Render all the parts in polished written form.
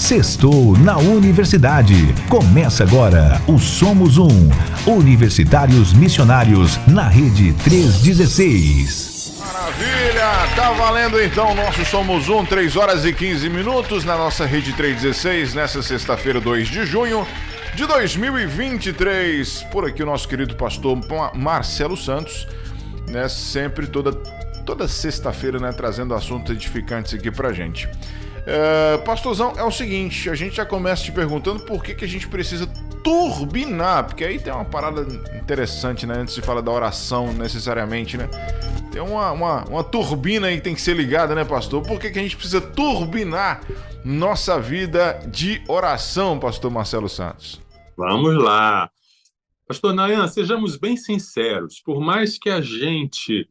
Sextou na Universidade. Começa agora o Somos Um. Universitários Missionários na Rede 316. Maravilha! Tá valendo então o nosso Somos Um, 3 horas e 15 minutos na nossa Rede 316, nessa sexta-feira, 2 de junho de 2023. Por aqui o nosso querido pastor Marcelo Santos, né? Sempre toda sexta-feira, né? Trazendo assuntos edificantes aqui pra gente. Pastorzão, é o seguinte, a gente já começa te perguntando por que a gente precisa turbinar, porque aí tem uma parada interessante, né? Antes de falar da oração necessariamente, né? Tem uma turbina aí que tem que ser ligada, né, pastor? Por que a gente precisa turbinar nossa vida de oração, pastor Marcelo Santos? Vamos lá. Pastor Nayan, sejamos bem sinceros. Por mais que a gente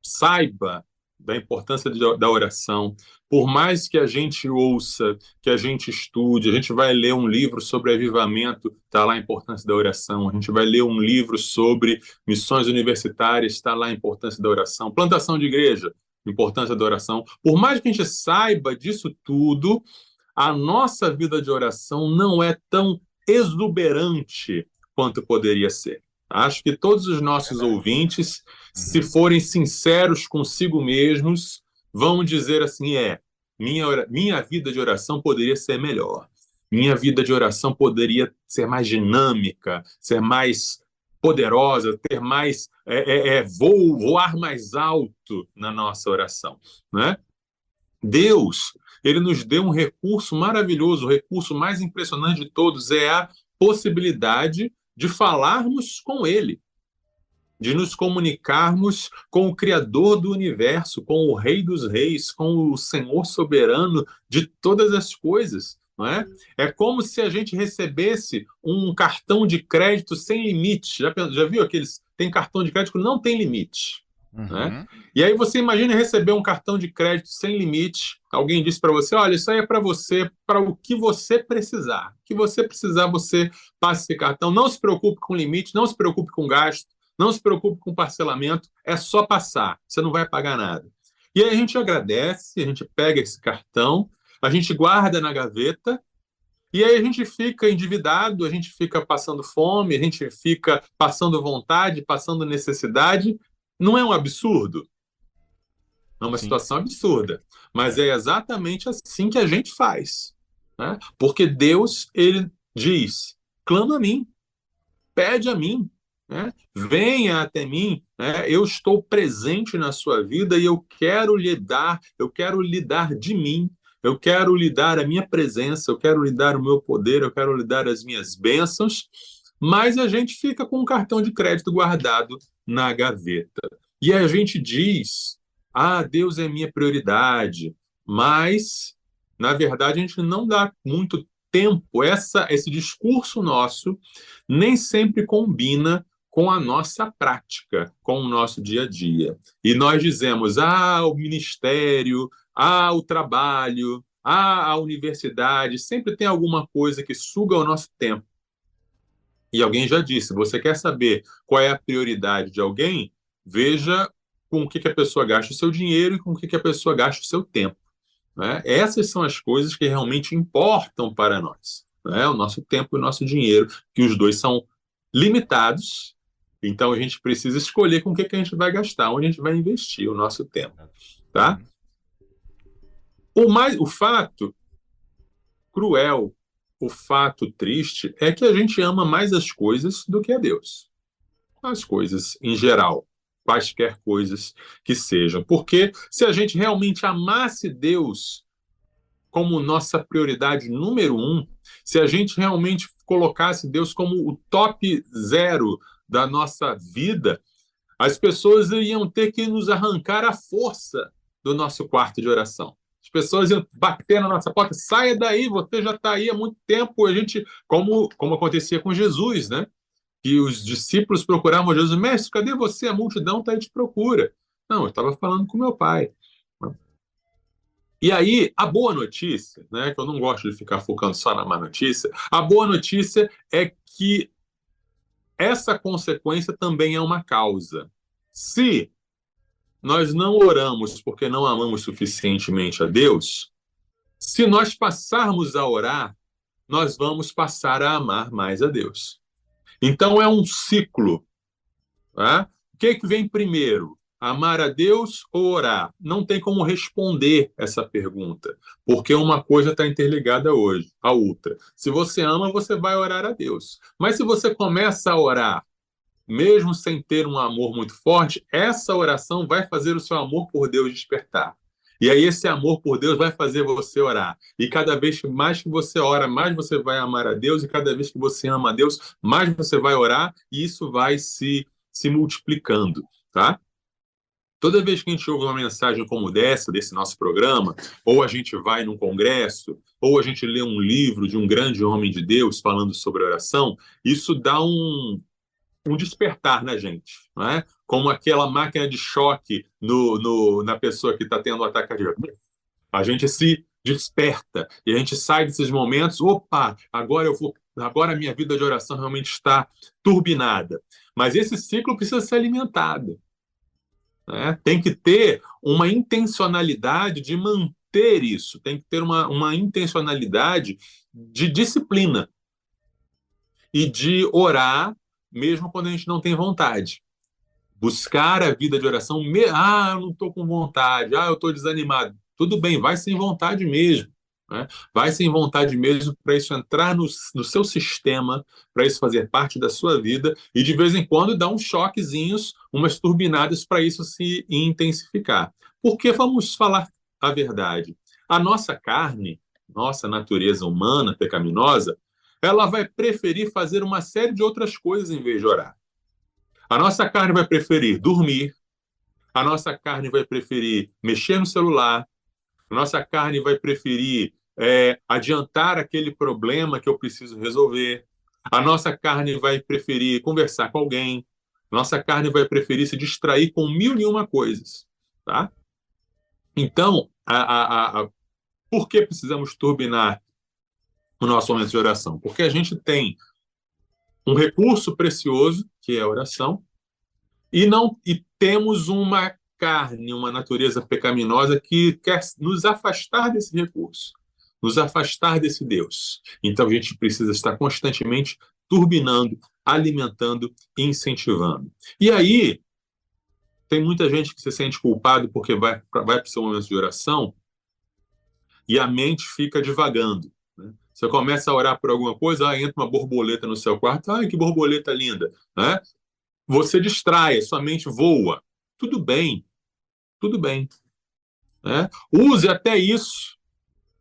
saiba da importância da oração, por mais que a gente ouça, que a gente estude, a gente vai ler um livro sobre avivamento, está lá a importância da oração, a gente vai ler um livro sobre missões universitárias, está lá a importância da oração, plantação de igreja, importância da oração. Por mais que a gente saiba disso tudo, a nossa vida de oração não é tão exuberante quanto poderia ser. Acho que todos os nossos ouvintes, se forem sinceros consigo mesmos, vão dizer assim, minha vida de oração poderia ser melhor. Minha vida de oração poderia ser mais dinâmica, ser mais poderosa, ter mais voar mais alto na nossa oração, né? Deus, ele nos deu um recurso maravilhoso, o recurso mais impressionante de todos é a possibilidade de falarmos com ele, de nos comunicarmos com o Criador do universo, com o Rei dos Reis, com o Senhor soberano de todas as coisas, não é? É como se a gente recebesse um cartão de crédito sem limite. Já viu aqueles? Tem cartão de crédito que não tem limite. Né? E aí você imagina receber um cartão de crédito sem limite. Alguém disse para você, olha, isso aí é para você, para o que você precisar. O que você precisar, você passa esse cartão. Não se preocupe com limite, não se preocupe com gasto, não se preocupe com parcelamento, é só passar, você não vai pagar nada. E aí a gente agradece, a gente pega esse cartão, a gente guarda na gaveta, e aí a gente fica endividado, a gente fica passando fome, a gente fica passando vontade, passando necessidade. Não é um absurdo? É uma situação absurda. Mas é exatamente assim que a gente faz, né? Porque Deus, ele diz, clama a mim, pede a mim, né? Venha até mim, né? Eu estou presente na sua vida e eu quero lhe dar de mim, eu quero lhe dar a minha presença, eu quero lhe dar o meu poder, eu quero lhe dar as minhas bênçãos, mas a gente fica com um cartão de crédito guardado na gaveta. E a gente diz, Deus é minha prioridade, mas, na verdade, a gente não dá muito tempo. Esse discurso nosso nem sempre combina com a nossa prática, com o nosso dia a dia. E nós dizemos, o ministério, o trabalho, a universidade, sempre tem alguma coisa que suga o nosso tempo. E alguém já disse, você quer saber qual é a prioridade de alguém? Veja com o que a pessoa gasta o seu dinheiro e com o que a pessoa gasta o seu tempo, né? Essas são as coisas que realmente importam para nós, né? O nosso tempo e o nosso dinheiro, que os dois são limitados, então a gente precisa escolher com o que a gente vai gastar, onde a gente vai investir o nosso tempo, tá? O fato cruel, o fato triste é que a gente ama mais as coisas do que a Deus. As coisas em geral, quaisquer coisas que sejam. Porque se a gente realmente amasse Deus como nossa prioridade número 1, se a gente realmente colocasse Deus como o top 0 da nossa vida, as pessoas iriam ter que nos arrancar a força do nosso quarto de oração. As pessoas iam bater na nossa porta, saia daí, você já está aí há muito tempo. A gente, como acontecia com Jesus, né? Que os discípulos procuravam Jesus, mestre, cadê você? A multidão está aí te procura. Não, eu estava falando com meu pai. E aí, a boa notícia, né, que eu não gosto de ficar focando só na má notícia, a boa notícia é que essa consequência também é uma causa. Se nós não oramos porque não amamos suficientemente a Deus, Se nós passarmos a orar, nós vamos passar a amar mais a Deus. Então é um ciclo. Tá? O que é que vem primeiro? Amar a Deus ou orar? Não tem como responder essa pergunta, porque uma coisa está interligada hoje à outra. Se você ama, você vai orar a Deus. Mas se você começa a orar, mesmo sem ter um amor muito forte, essa oração vai fazer o seu amor por Deus despertar. E aí esse amor por Deus vai fazer você orar. E cada vez mais que você ora, mais você vai amar a Deus. E cada vez que você ama a Deus, mais você vai orar. E isso vai se multiplicando, tá? Toda vez que a gente ouve uma mensagem como dessa, desse nosso programa, ou a gente vai num congresso, ou a gente lê um livro de um grande homem de Deus falando sobre oração, isso dá um despertar na gente, não é? Como aquela máquina de choque na pessoa que está tendo um ataque cardíaco. A gente se desperta e a gente sai desses momentos, opa, agora a minha vida de oração realmente está turbinada. Mas esse ciclo precisa ser alimentado, né? Tem que ter uma intencionalidade de manter isso, tem que ter uma intencionalidade de disciplina e de orar mesmo quando a gente não tem vontade. Buscar a vida de oração, eu não estou com vontade, eu estou desanimado. Tudo bem, vai sem vontade mesmo. Né? Vai sem vontade mesmo para isso entrar no seu sistema, para isso fazer parte da sua vida e de vez em quando dar uns choquezinhos, umas turbinadas para isso se intensificar. Porque vamos falar a verdade. A nossa carne, nossa natureza humana pecaminosa, ela vai preferir fazer uma série de outras coisas em vez de orar. A nossa carne vai preferir dormir, a nossa carne vai preferir mexer no celular, a nossa carne vai preferir adiantar aquele problema que eu preciso resolver, a nossa carne vai preferir conversar com alguém, a nossa carne vai preferir se distrair com 1001 coisas. Tá? Então, por que precisamos turbinar o nosso momento de oração? Porque a gente tem um recurso precioso, que é a oração, e temos uma carne, uma natureza pecaminosa que quer nos afastar desse recurso, nos afastar desse Deus. Então a gente precisa estar constantemente turbinando, alimentando e incentivando. E aí, tem muita gente que se sente culpado porque vai para o seu momento de oração e a mente fica divagando. Você começa a orar por alguma coisa, entra uma borboleta no seu quarto, que borboleta linda, né? Você distrai, sua mente voa. Tudo bem, né? Use até isso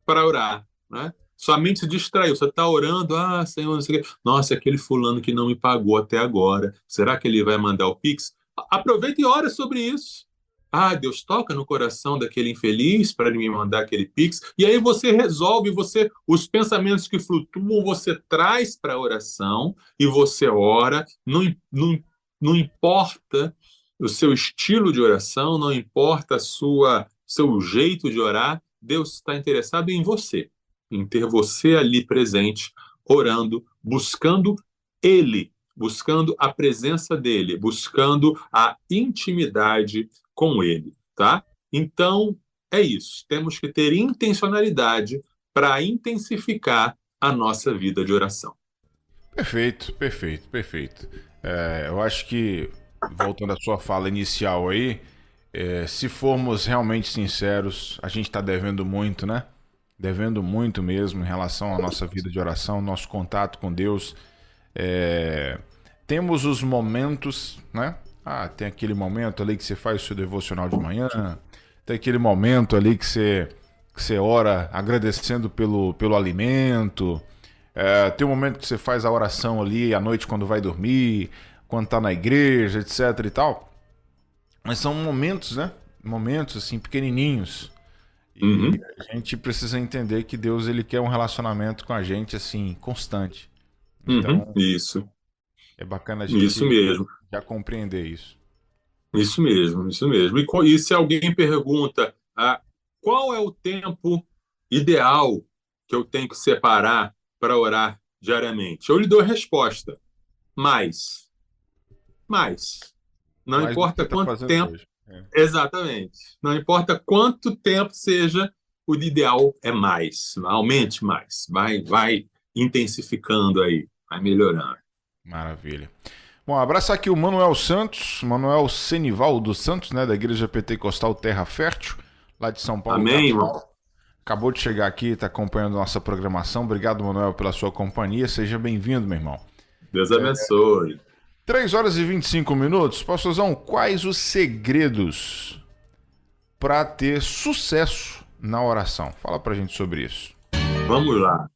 para orar, né? Sua mente se distraiu, você está orando, Senhor, não sei o quê. Nossa, aquele fulano que não me pagou até agora, será que ele vai mandar o Pix? Aproveita e ora sobre isso. Deus toca no coração daquele infeliz para ele me mandar aquele Pix. E aí você resolve, os pensamentos que flutuam, você traz para a oração e você ora. Não importa o seu estilo de oração, não importa seu jeito de orar, Deus está interessado em você, em ter você ali presente, orando, buscando Ele, buscando a presença dEle, buscando a intimidade com Ele, tá? Então, é isso. Temos que ter intencionalidade para intensificar a nossa vida de oração. Perfeito. Eu acho que, voltando à sua fala inicial aí, se formos realmente sinceros, a gente está devendo muito, né? Devendo muito mesmo em relação à nossa vida de oração, nosso contato com Deus. Temos os momentos, né? Tem aquele momento ali que você faz o seu devocional de manhã, tem aquele momento ali que você ora agradecendo pelo alimento, tem um momento que você faz a oração ali à noite quando vai dormir, quando tá na igreja, etc e tal. Mas são momentos, né? Momentos assim, pequenininhos. E a gente precisa entender que Deus, ele quer um relacionamento com a gente assim, constante. Então, isso. é bacana a gente isso mesmo. já compreender isso. Isso mesmo. E se alguém pergunta qual é o tempo ideal que eu tenho que separar para orar diariamente, eu lhe dou a resposta. Mais. Não Mais importa do que quanto tá tempo. hoje. Exatamente. Não importa quanto tempo seja o ideal é mais, aumente mais, vai intensificando aí, vai melhorando. Maravilha. Bom, abraço aqui o Manuel Santos, Manuel Senival dos Santos, né, da Igreja Pentecostal Terra Fértil, lá de São Paulo. Amém, irmão. Acabou de chegar aqui, está acompanhando nossa programação. Obrigado, Manuel, pela sua companhia. Seja bem-vindo, meu irmão. Deus abençoe. 3 horas e 25 minutos. Pastorzão, quais os segredos para ter sucesso na oração? Fala pra gente sobre isso. Vamos lá.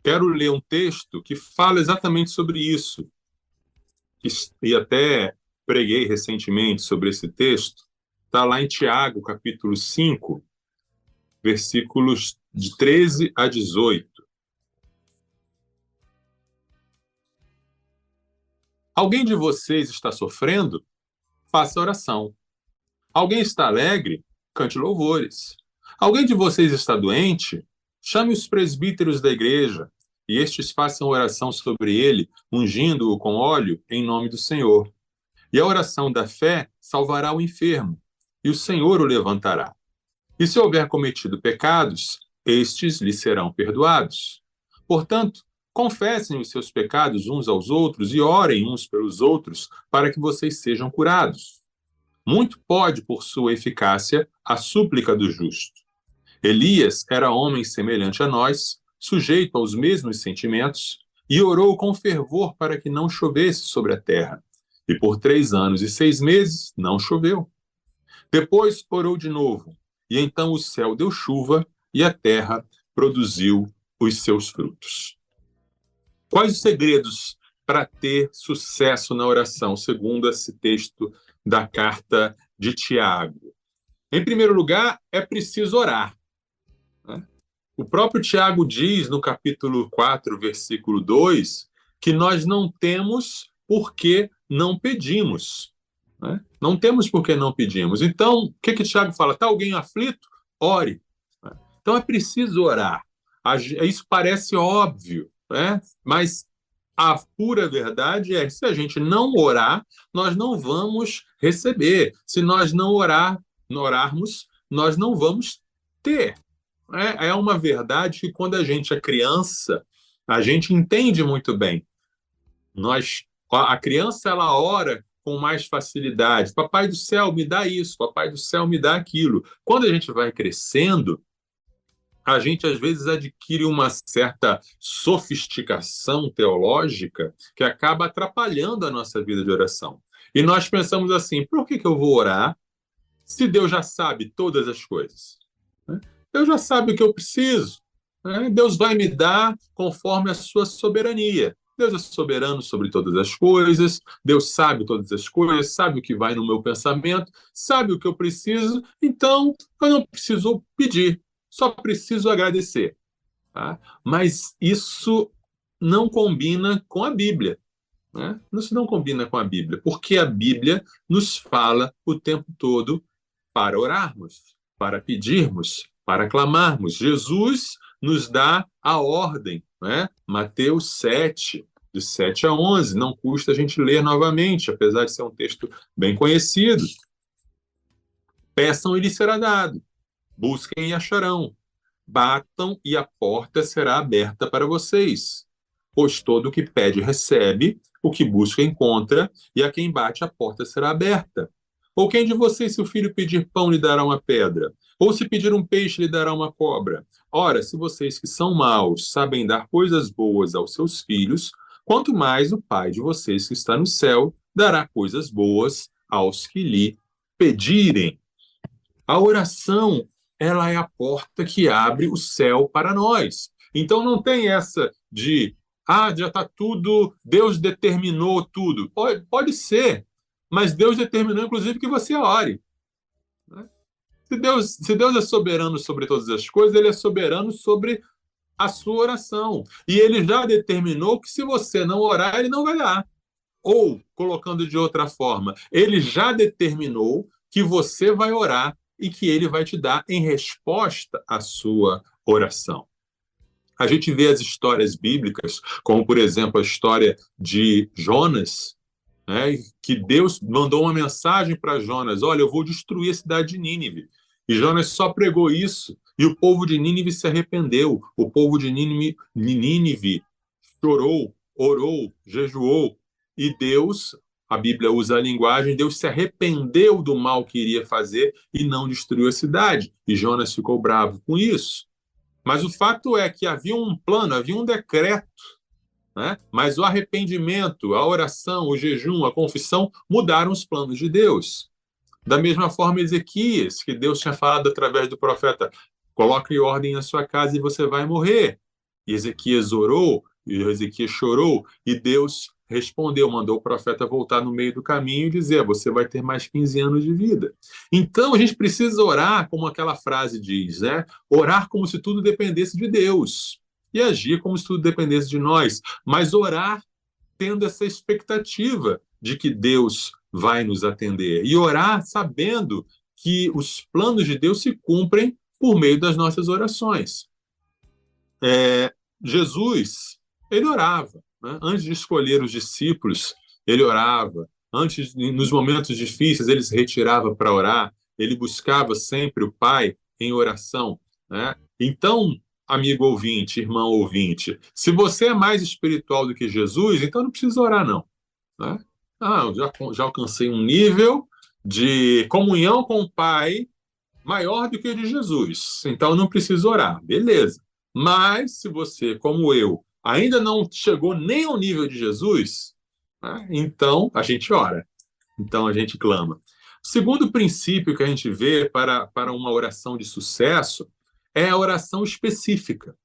Quero ler um texto que fala exatamente sobre isso. E até preguei recentemente sobre esse texto. Está lá em Tiago, capítulo 5, versículos de 13 a 18. Alguém de vocês está sofrendo? Faça oração. Alguém está alegre? Cante louvores. Alguém de vocês está doente? Chame os presbíteros da igreja, e estes façam oração sobre ele, ungindo-o com óleo em nome do Senhor. E a oração da fé salvará o enfermo, e o Senhor o levantará. E se houver cometido pecados, estes lhe serão perdoados. Portanto, confessem os seus pecados uns aos outros e orem uns pelos outros para que vocês sejam curados. Muito pode, por sua eficácia, a súplica do justo. Elias era homem semelhante a nós, sujeito aos mesmos sentimentos, e orou com fervor para que não chovesse sobre a terra. E por 3 anos e 6 meses não choveu. Depois orou de novo, e então o céu deu chuva e a terra produziu os seus frutos. Quais os segredos para ter sucesso na oração, segundo esse texto da carta de Tiago? Em primeiro lugar, é preciso orar. O próprio Tiago diz, no capítulo 4, versículo 2, que nós não temos porque não pedimos. Não temos porque não pedimos. Então, o que Tiago fala? Está alguém aflito? Ore. Então, é preciso orar. Isso parece óbvio, mas a pura verdade é que se a gente não orar, nós não vamos receber. Se nós não orarmos, nós não vamos ter. É uma verdade que quando a gente é criança, a gente entende muito bem. A criança, ela ora com mais facilidade. Papai do céu, me dá isso. Papai do céu, me dá aquilo. Quando a gente vai crescendo, a gente às vezes adquire uma certa sofisticação teológica que acaba atrapalhando a nossa vida de oração. E nós pensamos assim, por que eu vou orar se Deus já sabe todas as coisas? Deus já sabe o que eu preciso. Deus vai me dar conforme a sua soberania. Deus é soberano sobre todas as coisas, Deus sabe todas as coisas, sabe o que vai no meu pensamento, sabe o que eu preciso, então eu não preciso pedir, só preciso agradecer. Tá? Mas isso não combina com a Bíblia. Isso não combina com a Bíblia, porque a Bíblia nos fala o tempo todo para orarmos, para pedirmos, para clamarmos. Jesus nos dá a ordem, Mateus 7, de 7 a 11, não custa a gente ler novamente, apesar de ser um texto bem conhecido. Peçam e lhes será dado, busquem e acharão, batam e a porta será aberta para vocês. Pois todo o que pede recebe, o que busca encontra, e a quem bate a porta será aberta. Ou quem de vocês, se o filho pedir pão, lhe dará uma pedra? Ou se pedir um peixe, lhe dará uma cobra? Ora, se vocês que são maus sabem dar coisas boas aos seus filhos, quanto mais o Pai de vocês que está no céu dará coisas boas aos que lhe pedirem. A oração, ela é a porta que abre o céu para nós. Então não tem essa de, já está tudo, Deus determinou tudo. Pode ser, mas Deus determinou, inclusive, que você ore. Se Deus é soberano sobre todas as coisas, Ele é soberano sobre a sua oração. E Ele já determinou que se você não orar, Ele não vai dar. Ou, colocando de outra forma, Ele já determinou que você vai orar e que Ele vai te dar em resposta à sua oração. A gente vê as histórias bíblicas, como, por exemplo, a história de Jonas, que Deus mandou uma mensagem para Jonas: olha, eu vou destruir a cidade de Nínive. E Jonas só pregou isso, e o povo de Nínive se arrependeu. O povo de Nínive chorou, orou, jejuou, e Deus, a Bíblia usa a linguagem, Deus se arrependeu do mal que iria fazer e não destruiu a cidade. E Jonas ficou bravo com isso. Mas o fato é que havia um plano, havia um decreto, né? Mas o arrependimento, a oração, o jejum, a confissão mudaram os planos de Deus. Da mesma forma, Ezequias, que Deus tinha falado através do profeta, coloque ordem na sua casa e você vai morrer. E Ezequias orou, e Ezequias chorou, e Deus respondeu, mandou o profeta voltar no meio do caminho e dizer, você vai ter mais 15 anos de vida. Então, a gente precisa orar, como aquela frase diz, né? Orar como se tudo dependesse de Deus e agir como se tudo dependesse de nós, mas orar tendo essa expectativa de que Deus vai nos atender e orar sabendo que os planos de Deus se cumprem por meio das nossas orações. Jesus, ele orava, né? Antes de escolher os discípulos, ele orava. Antes, nos momentos difíceis, ele se retirava para orar. Ele buscava sempre o Pai em oração, né? Então, amigo ouvinte, irmão ouvinte, se você é mais espiritual do que Jesus, então não precisa orar, não, né? Eu já alcancei um nível de comunhão com o Pai maior do que o de Jesus, então não preciso orar, beleza. Mas se você, como eu, ainda não chegou nem ao nível de Jesus, né, então a gente ora, então a gente clama. O segundo princípio que a gente vê para uma oração de sucesso é a oração específica.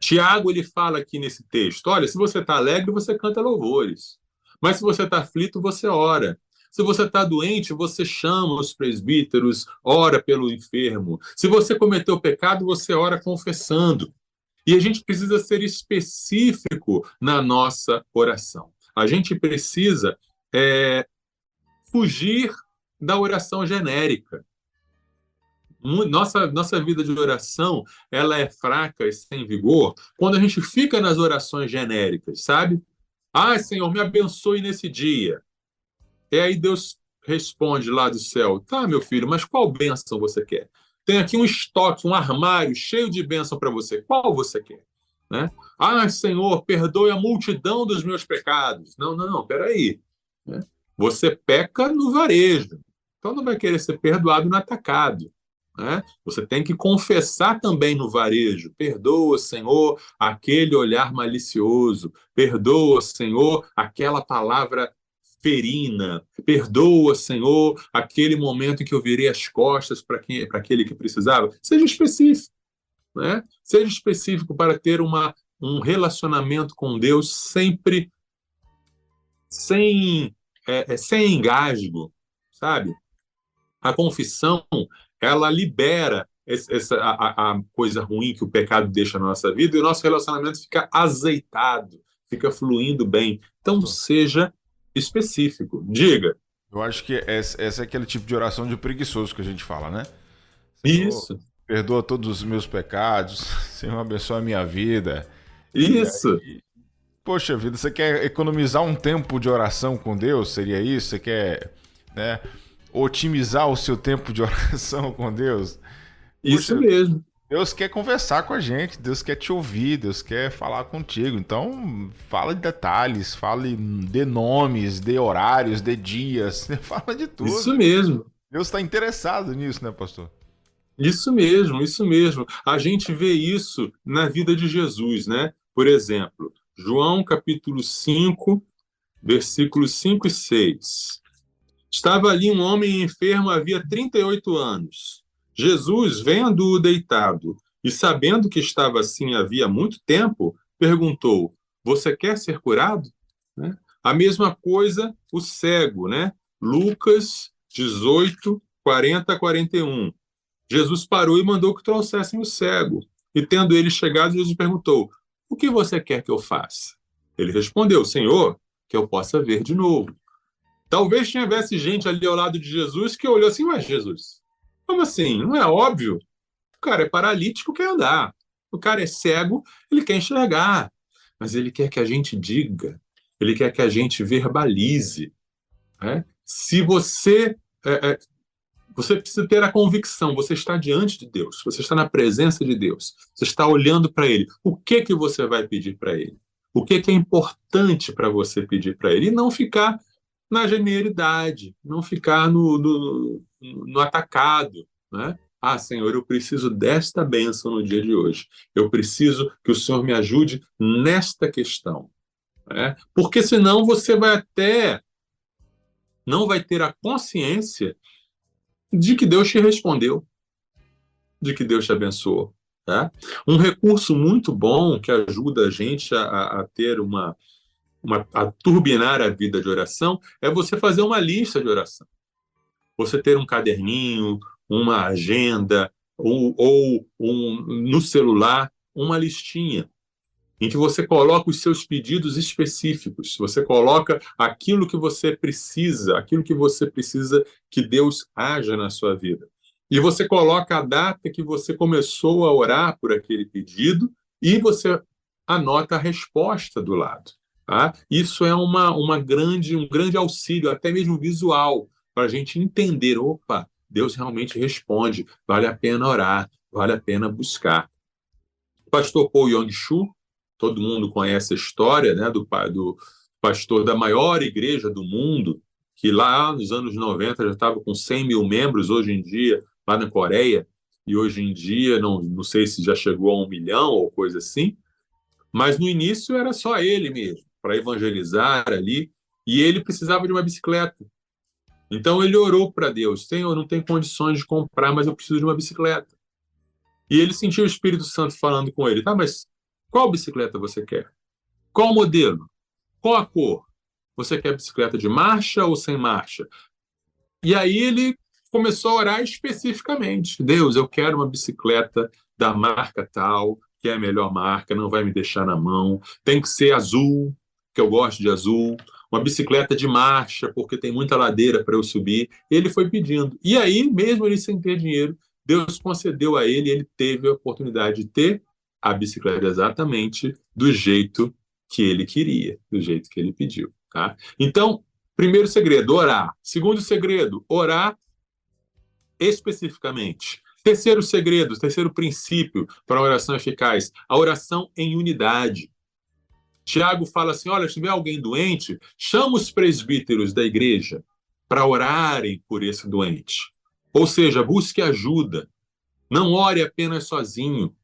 Tiago, ele fala aqui nesse texto, olha, se você está alegre, você canta louvores. Mas se você está aflito, você ora. Se você está doente, você chama os presbíteros, ora pelo enfermo. Se você cometeu pecado, você ora confessando. E a gente precisa ser específico na nossa oração. A gente precisa fugir da oração genérica. Nossa vida de oração, ela é fraca e sem vigor quando a gente fica nas orações genéricas, sabe? Senhor, me abençoe nesse dia. E aí Deus responde lá do céu, tá, meu filho, mas qual bênção você quer? Tem aqui um estoque, um armário cheio de bênção para você. Qual você quer? Né? Senhor, perdoe a multidão dos meus pecados. Não, peraí. Né? Você peca no varejo, então não vai querer ser perdoado no atacado. Né? Você tem que confessar também no varejo. Perdoa, Senhor, aquele olhar malicioso. Perdoa, Senhor, aquela palavra ferina. Perdoa, Senhor, aquele momento em que eu virei as costas para aquele que precisava. Seja específico. Né? Seja específico para ter um relacionamento com Deus sempre sem engasgo, sabe? A confissão, ela libera a coisa ruim que o pecado deixa na nossa vida e o nosso relacionamento fica azeitado, fica fluindo bem. Então, seja específico. Diga. Eu acho que essa é aquele tipo de oração de preguiçoso que a gente fala, né? Isso. Perdoa todos os meus pecados, Senhor, abençoa a minha vida. Isso. Poxa vida, você quer economizar um tempo de oração com Deus? Seria isso? Você quer, né, otimizar o seu tempo de oração com Deus? Isso mesmo. Deus quer conversar com a gente, Deus quer te ouvir, Deus quer falar contigo. Então, fala de detalhes, fale de nomes, de horários, de dias, fala de tudo. Isso mesmo. Deus está interessado nisso, né, pastor? Isso mesmo, isso mesmo. A gente vê isso na vida de Jesus, né? Por exemplo, João capítulo 5, versículos 5 e 6. Estava ali um homem enfermo havia 38 anos. Jesus, vendo-o deitado e sabendo que estava assim havia muito tempo, perguntou, você quer ser curado? Né? A mesma coisa o cego, né? Lucas 18, 40 a 41. Jesus parou e mandou que trouxessem o cego. E tendo ele chegado, Jesus perguntou, o que você quer que eu faça? Ele respondeu, Senhor, que eu possa ver de novo. Talvez tivesse gente ali ao lado de Jesus que olhou assim, mas Jesus, como assim? Não é óbvio? O cara é paralítico, quer andar. O cara é cego, ele quer enxergar. Mas ele quer que a gente diga, ele quer que a gente verbalize. Né? Se você Você precisa ter a convicção, você está diante de Deus, você está na presença de Deus, você está olhando para Ele. O que que você vai pedir para Ele? O que que é importante para você pedir para Ele? E não ficar na genialidade, não ficar no atacado, né? Ah, Senhor, eu preciso desta bênção no dia de hoje. Eu preciso que o Senhor me ajude nesta questão, né? Porque senão você vai até não vai ter a consciência de que Deus te respondeu, de que Deus te abençoou. Tá? Um recurso muito bom que ajuda a gente a ter a turbinar a vida de oração é você fazer uma lista de oração. Você ter um caderninho, uma agenda no celular, uma listinha em que você coloca os seus pedidos específicos, você coloca aquilo que você precisa que Deus haja na sua vida. E você coloca a data que você começou a orar por aquele pedido e você anota a resposta do lado. Tá? Isso é um grande auxílio, até mesmo visual, para a gente entender, opa, Deus realmente responde, vale a pena orar, vale a pena buscar. O pastor Paul Yong-Chu, todo mundo conhece a história, né, do pastor da maior igreja do mundo, que lá nos anos 90 já estava com 100 mil membros, hoje em dia, lá na Coreia, e hoje em dia, não sei se já chegou a 1 milhão ou coisa assim, mas no início era só ele mesmo, para evangelizar ali, e ele precisava de uma bicicleta. Então ele orou para Deus, Senhor, eu não tenho condições de comprar, mas eu preciso de uma bicicleta. E ele sentiu o Espírito Santo falando com ele, tá, mas qual bicicleta você quer? Qual modelo? Qual a cor? Você quer bicicleta de marcha ou sem marcha? E aí ele começou a orar especificamente. Deus, eu quero uma bicicleta da marca tal, que é a melhor marca, não vai me deixar na mão. Tem que ser azul, que eu gosto de azul. Uma bicicleta de marcha, porque tem muita ladeira para eu subir. Ele foi pedindo. E aí, mesmo ele sem ter dinheiro, Deus concedeu a ele, ele teve a oportunidade de ter a bicicleta exatamente do jeito que ele queria, do jeito que ele pediu. Tá? Então, primeiro segredo, orar. Segundo segredo, orar especificamente. Terceiro segredo, terceiro princípio para a oração eficaz, a oração em unidade. Tiago fala assim, olha, se tiver alguém doente, chama os presbíteros da igreja para orarem por esse doente. Ou seja, busque ajuda. Não ore apenas sozinho.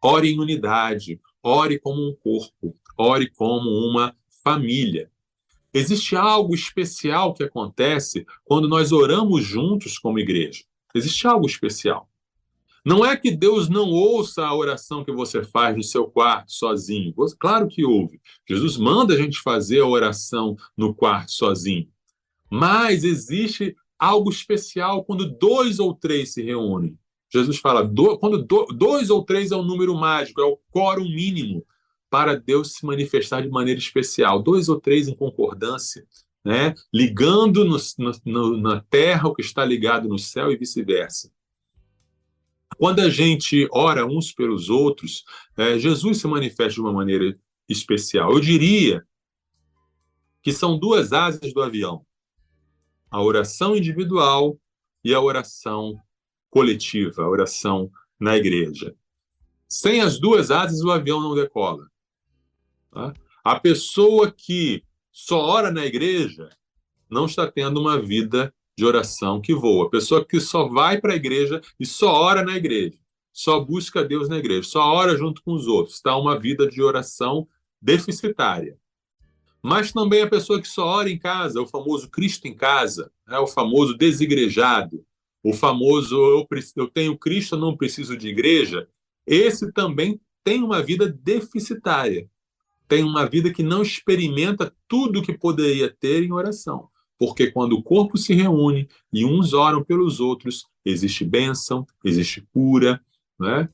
Ore em unidade. Ore como um corpo. Ore como uma família. Existe algo especial que acontece quando nós oramos juntos como igreja. Existe algo especial. Não é que Deus não ouça a oração que você faz no seu quarto sozinho. Claro que ouve. Jesus manda a gente fazer a oração no quarto sozinho. Mas existe algo especial quando 2 ou 3 se reúnem. Jesus fala, quando 2 ou 3 é um número mágico, é o quórum mínimo para Deus se manifestar de maneira especial. 2 ou 3 em concordância, né? Ligando na terra o que está ligado no céu e vice-versa. Quando a gente ora uns pelos outros, Jesus se manifesta de uma maneira especial. Eu diria que são 2 asas do avião. A oração individual e a oração coletiva, a oração na igreja. Sem as 2 asas, o avião não decola. Tá? A pessoa que só ora na igreja não está tendo uma vida de oração que voa. A pessoa que só vai para a igreja e só ora na igreja, só busca Deus na igreja, só ora junto com os outros, está uma vida de oração deficitária. Mas também a pessoa que só ora em casa, o famoso Cristo em casa, né? O famoso desigrejado, o famoso eu tenho Cristo, não preciso de igreja, esse também tem uma vida deficitária, tem uma vida que não experimenta tudo o que poderia ter em oração. Porque quando o corpo se reúne e uns oram pelos outros, existe bênção, existe cura. Né?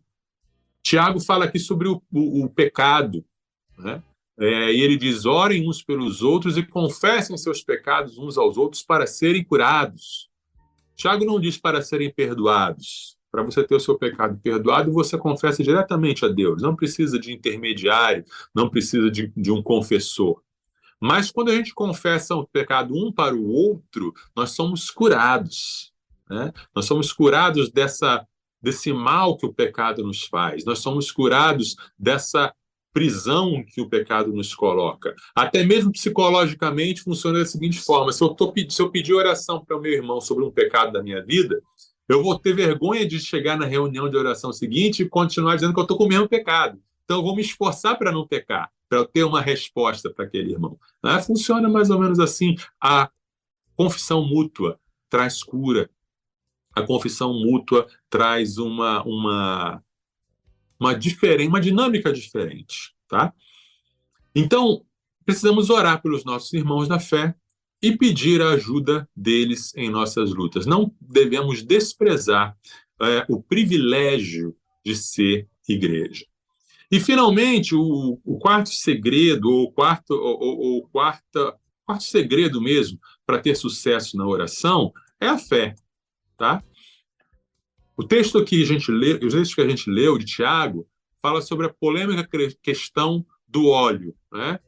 Tiago fala aqui sobre o pecado. Né? E ele diz, orem uns pelos outros e confessem seus pecados uns aos outros para serem curados. Tiago não diz para serem perdoados. Para você ter o seu pecado perdoado, você confessa diretamente a Deus. Não precisa de intermediário, não precisa de um confessor. Mas quando a gente confessa o pecado um para o outro, nós somos curados. né? Nós somos curados desse mal que o pecado nos faz. Nós somos curados dessa prisão que o pecado nos coloca. Até mesmo psicologicamente funciona da seguinte forma: se eu pedir oração para o meu irmão sobre um pecado da minha vida, eu vou ter vergonha de chegar na reunião de oração seguinte e continuar dizendo que eu estou com o mesmo pecado. Então eu vou me esforçar para não pecar, para eu ter uma resposta para aquele irmão. Funciona mais ou menos assim. A confissão mútua traz cura. A confissão mútua traz uma dinâmica diferente, tá? Então, precisamos orar pelos nossos irmãos na fé e pedir a ajuda deles em nossas lutas. Não devemos desprezar o privilégio de ser igreja. E, finalmente, o quarto segredo, o quarto segredo mesmo para ter sucesso na oração é a fé, tá? O texto que a gente leu de Tiago fala sobre a polêmica questão do óleo, né?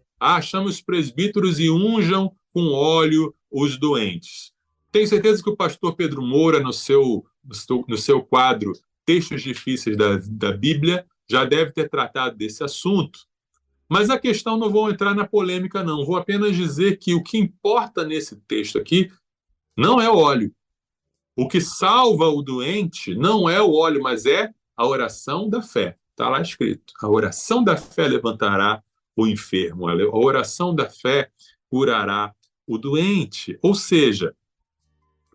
Chame os presbíteros e unjam com óleo os doentes. Tenho certeza que o pastor Pedro Moura, no seu quadro Textos Difíceis da Bíblia, já deve ter tratado desse assunto. Mas a questão, não vou entrar na polêmica, não. Vou apenas dizer que o que importa nesse texto aqui não é o óleo. O que salva o doente não é o óleo, mas é a oração da fé. Está lá escrito: a oração da fé levantará o enfermo, a oração da fé curará o doente. Ou seja,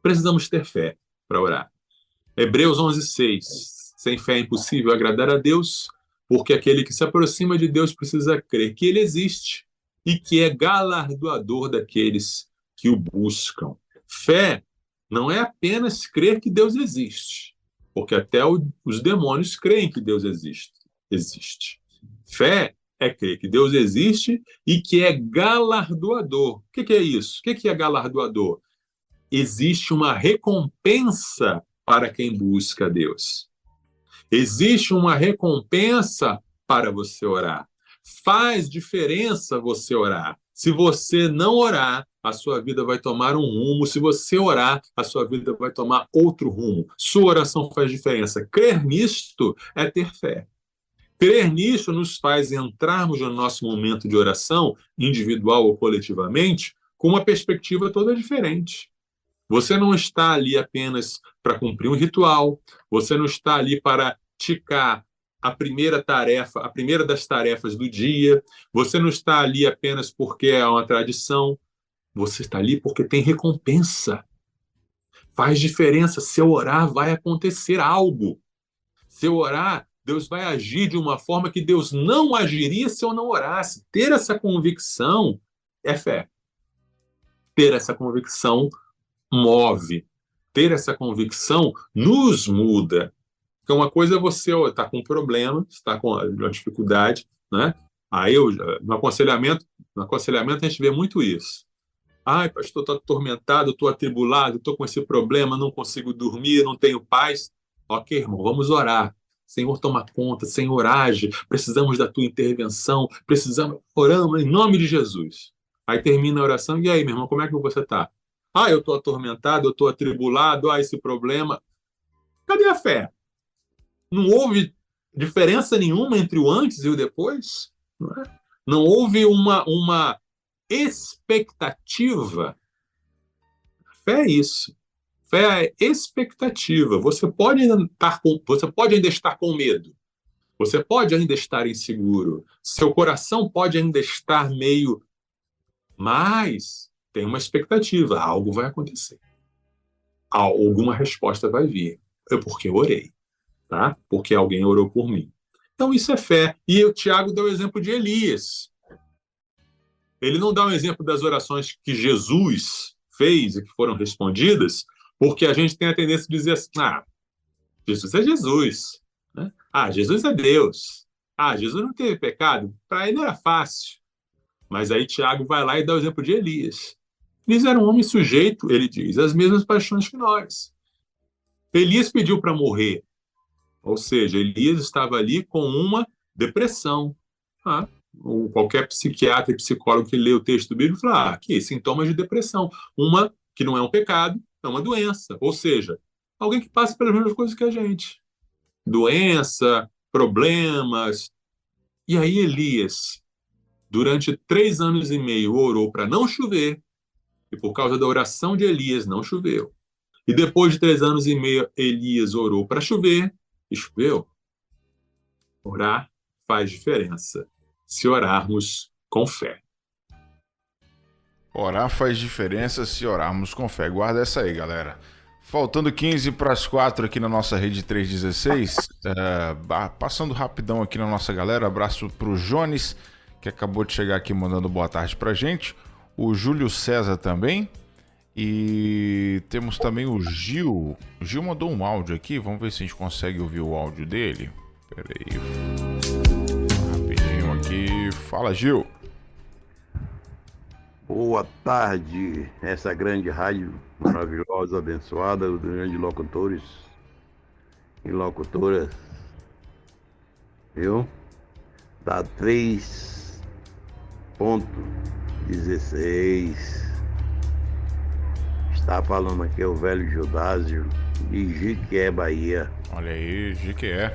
precisamos ter fé para orar. Hebreus 11:6. Sem fé é impossível agradar a Deus, porque aquele que se aproxima de Deus precisa crer que Ele existe e que é galardoador daqueles que o buscam. Fé não é apenas crer que Deus existe, porque até os demônios creem que Deus existe. Fé é crer que Deus existe e que é galardoador. O que é isso? O que é galardoador? Existe uma recompensa para quem busca Deus. Existe uma recompensa para você orar. Faz diferença você orar. Se você não orar, a sua vida vai tomar um rumo. Se você orar, a sua vida vai tomar outro rumo. Sua oração faz diferença. Crer nisto é ter fé. Crer nisto nos faz entrarmos no nosso momento de oração, individual ou coletivamente, com uma perspectiva toda diferente. Você não está ali apenas para cumprir um ritual, você não está ali para ticar a primeira das tarefas do dia, você não está ali apenas porque é uma tradição, você está ali porque tem recompensa. Faz diferença. Se eu orar, vai acontecer algo. Se eu orar, Deus vai agir de uma forma que Deus não agiria se eu não orasse. Ter essa convicção é fé. Ter essa convicção move. Ter essa convicção nos muda. Porque uma coisa é você estar com um problema, está com uma dificuldade, né? Aí no aconselhamento a gente vê muito isso. Ai, pastor, estou atormentado, estou atribulado, estou com esse problema, não consigo dormir, não tenho paz. Ok, irmão, vamos orar. Senhor, toma conta, Senhor, age, precisamos da tua intervenção, oramos em nome de Jesus. Aí termina a oração, e aí, meu irmão, como é que você está? Eu estou atormentado, eu estou atribulado, esse problema. Cadê a fé? Não houve diferença nenhuma entre o antes e o depois? Não houve uma expectativa. Fé é isso. Fé é expectativa. Você pode ainda estar com medo. Você pode ainda estar inseguro. Seu coração pode ainda estar meio... Mas tem uma expectativa. Algo vai acontecer. Alguma resposta vai vir. Porque eu orei. Tá? Porque alguém orou por mim. Então isso é fé. E o Tiago dá o exemplo de Elias. Ele não dá um exemplo das orações que Jesus fez e que foram respondidas, porque a gente tem a tendência de dizer assim, Jesus é Jesus. Né? Jesus é Deus. Jesus não teve pecado. Para ele era fácil. Mas aí Tiago vai lá e dá o exemplo de Elias. Elias era um homem sujeito, ele diz, às mesmas paixões que nós. Elias pediu para morrer. Ou seja, Elias estava ali com uma depressão. Qualquer psiquiatra e psicólogo que lê o texto do Bíblia fala, aqui, sintomas de depressão. Uma que não é um pecado, é uma doença. Ou seja, alguém que passa pelas mesmas coisas que a gente. Doença, problemas. E aí Elias, durante 3 anos e meio, orou para não chover, e por causa da oração de Elias, não choveu. E depois de 3 anos e meio, Elias orou para chover, e choveu. Orar faz diferença, se orarmos com fé. Orar faz diferença se orarmos com fé. Guarda essa aí, galera. Faltando 15 para as 4 aqui na nossa rede 316. Passando rapidão aqui na nossa galera. Abraço pro Jones, que acabou de chegar aqui mandando boa tarde pra gente. O Júlio César também. E temos também o Gil. O Gil mandou um áudio aqui. Vamos ver se a gente consegue ouvir o áudio dele. Pera aí. Rapidinho aqui. Fala, Gil. Boa tarde, essa grande rádio maravilhosa, abençoada, os grandes locutores e locutoras, viu? Da 3.16. Está falando aqui o velho Judásio de Jiquié, Bahia. Olha aí, Jiquié.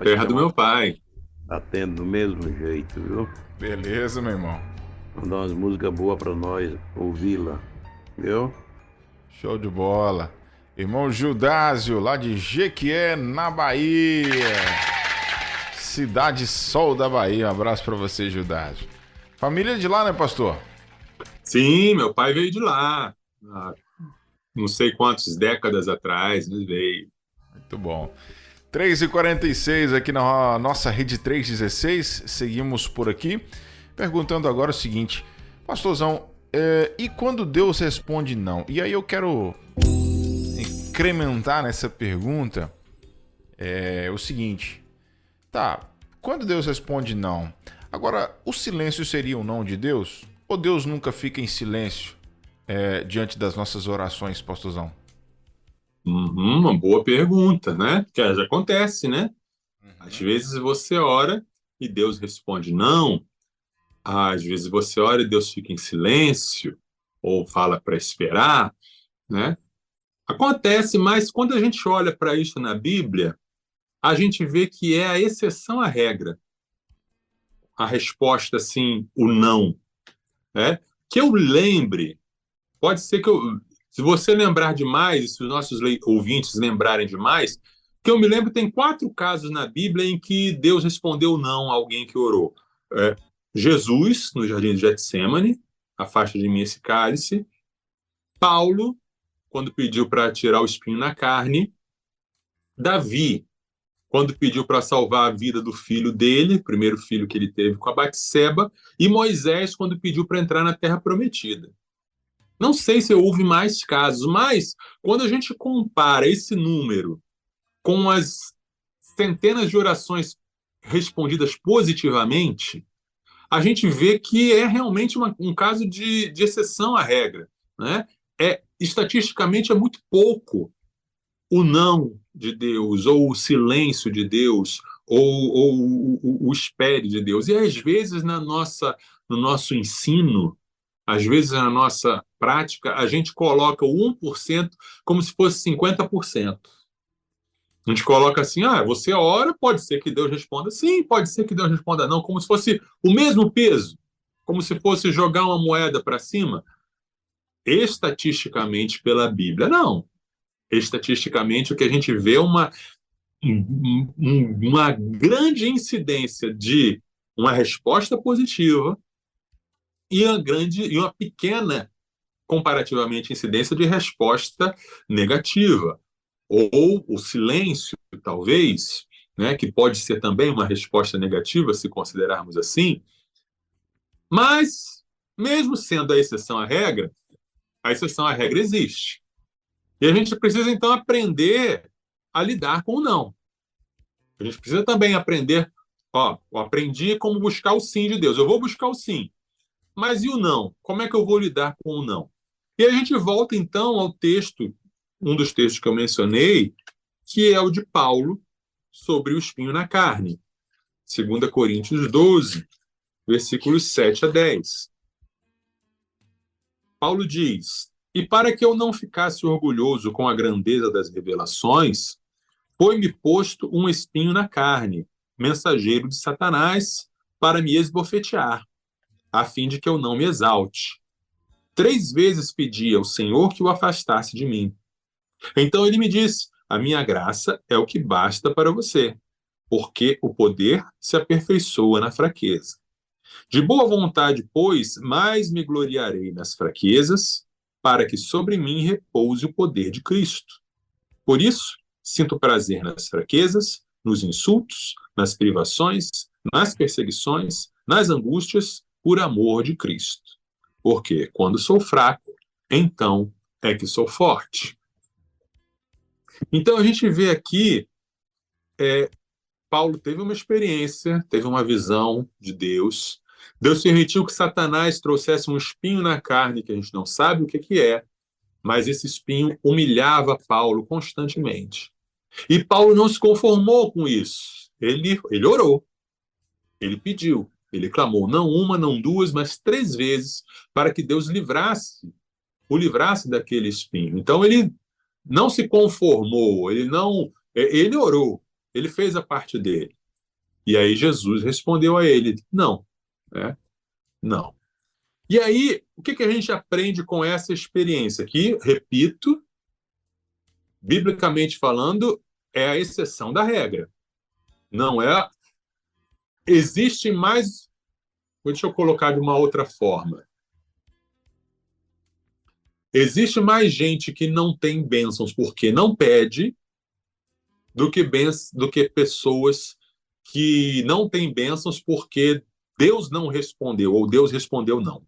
Terra do meu pai. Tá tendo do mesmo jeito, viu? Beleza, meu irmão. Mandar umas músicas boas pra nós ouvi-la, viu? Show de bola. Irmão Gildásio, lá de Jequié, na Bahia. Cidade Sol da Bahia. Um abraço pra você, Gildásio. Família de lá, né, pastor? Sim, meu pai veio de lá. Não sei quantas décadas atrás, mas veio. Muito bom. 3h46 aqui na nossa rede 316. Seguimos por aqui. Perguntando agora o seguinte, pastorzão, e quando Deus responde não? E aí eu quero incrementar nessa pergunta o seguinte, tá, quando Deus responde não, agora o silêncio seria um não de Deus? Ou Deus nunca fica em silêncio diante das nossas orações, pastorzão? Uma boa pergunta, né? Que já acontece, né? Às vezes você ora e Deus responde não. Às vezes você ora e Deus fica em silêncio, ou fala para esperar, né? Acontece, mas quando a gente olha para isso na Bíblia, a gente vê que é a exceção à regra. A resposta, assim, o não. Né? Que eu lembre, pode ser que se você lembrar demais, se os nossos ouvintes lembrarem demais, que eu me lembro, tem 4 casos na Bíblia em que Deus respondeu não a alguém que orou. Jesus, no jardim de Getsêmani, afasta de mim esse cálice. Paulo, quando pediu para tirar o espinho na carne. Davi, quando pediu para salvar a vida do filho dele, primeiro filho que ele teve com a Batseba. E Moisés, quando pediu para entrar na Terra Prometida. Não sei se houve mais casos, mas quando a gente compara esse número com as centenas de orações respondidas positivamente, a gente vê que é realmente um caso de exceção à regra. Né? Estatisticamente, é muito pouco o não de Deus, ou o silêncio de Deus, ou o espere de Deus. E às vezes no nosso ensino, às vezes na nossa prática, a gente coloca o 1% como se fosse 50%. A gente coloca assim, você ora, pode ser que Deus responda sim, pode ser que Deus responda não, como se fosse o mesmo peso, como se fosse jogar uma moeda para cima. Estatisticamente, pela Bíblia, não. Estatisticamente, o que a gente vê é uma grande incidência de uma resposta positiva e uma pequena, comparativamente, incidência de resposta negativa. Ou o silêncio, talvez, né, que pode ser também uma resposta negativa, se considerarmos assim. Mas, mesmo sendo a exceção à regra existe. E a gente precisa, então, aprender a lidar com o não. A gente precisa também aprender, eu aprendi como buscar o sim de Deus. Eu vou buscar o sim. Mas e o não? Como é que eu vou lidar com o não? E a gente volta, então, ao texto, um dos textos que eu mencionei, que é o de Paulo sobre o espinho na carne. 2 Coríntios 12, versículos 7 a 10. Paulo diz: E para que eu não ficasse orgulhoso com a grandeza das revelações, foi-me posto um espinho na carne, mensageiro de Satanás, para me esbofetear, a fim de que eu não me exalte. 3 vezes pedi ao Senhor que o afastasse de mim. Então ele me disse: a minha graça é o que basta para você, porque o poder se aperfeiçoa na fraqueza. De boa vontade, pois, mais me gloriarei nas fraquezas, para que sobre mim repouse o poder de Cristo. Por isso, sinto prazer nas fraquezas, nos insultos, nas privações, nas perseguições, nas angústias, por amor de Cristo. Porque quando sou fraco, então é que sou forte. Então a gente vê aqui, Paulo teve uma experiência, teve uma visão de Deus. Deus permitiu que Satanás trouxesse um espinho na carne, que a gente não sabe o que é, mas esse espinho humilhava Paulo constantemente. E Paulo não se conformou com isso. Ele orou, ele pediu, ele clamou, não uma, não duas, mas 3 vezes, para que Deus o livrasse daquele espinho. Então ele não se conformou, ele orou, ele fez a parte dele. E aí Jesus respondeu a ele, não, não. E aí, o que a gente aprende com essa experiência? Que, repito, biblicamente falando, é a exceção da regra. Não é. Existe mais. Deixa eu colocar de uma outra forma. Existe mais gente que não tem bênçãos porque não pede do que pessoas que não têm bênçãos porque Deus não respondeu ou Deus respondeu não.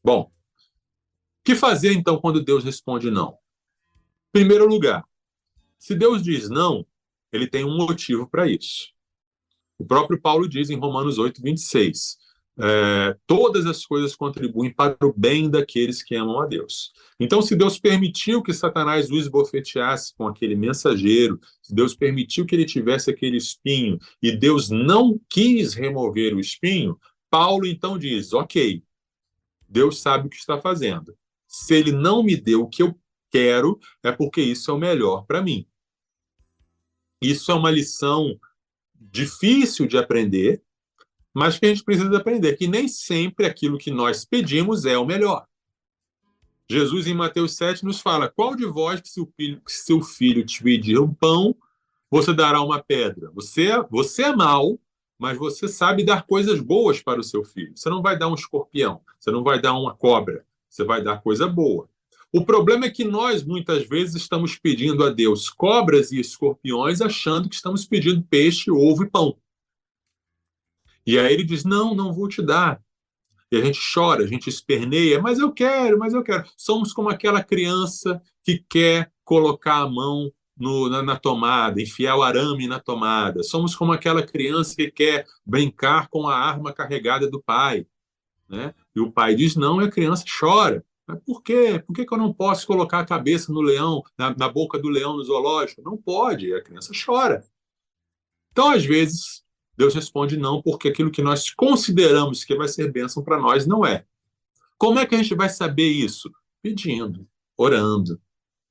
Bom, o que fazer então quando Deus responde não? Em primeiro lugar, se Deus diz não, ele tem um motivo para isso. O próprio Paulo diz em Romanos 8:26, todas as coisas contribuem para o bem daqueles que amam a Deus. Então, se Deus permitiu que Satanás o esbofeteasse com aquele mensageiro, se Deus permitiu que ele tivesse aquele espinho e Deus não quis remover o espinho, Paulo então diz, ok, Deus sabe o que está fazendo. Se ele não me deu o que eu quero, é porque isso é o melhor para mim. Isso é uma lição difícil de aprender, mas que a gente precisa aprender, que nem sempre aquilo que nós pedimos é o melhor. Jesus, em Mateus 7, nos fala, qual de vós que seu filho te pedir um pão, você dará uma pedra? Você é mau, mas você sabe dar coisas boas para o seu filho. Você não vai dar um escorpião, você não vai dar uma cobra, você vai dar coisa boa. O problema é que nós, muitas vezes, estamos pedindo a Deus cobras e escorpiões, achando que estamos pedindo peixe, ovo e pão. E aí ele diz, não vou te dar. E a gente chora, a gente esperneia, mas eu quero. Somos como aquela criança que quer colocar a mão na tomada, enfiar o arame na tomada. Somos como aquela criança que quer brincar com a arma carregada do pai. Né? E o pai diz não, e a criança chora. Mas por quê? Por que eu não posso colocar a cabeça no leão, na boca do leão no zoológico? Não pode, a criança chora. Então, às vezes, Deus responde não, porque aquilo que nós consideramos que vai ser bênção para nós não é. Como é que a gente vai saber isso? Pedindo, orando.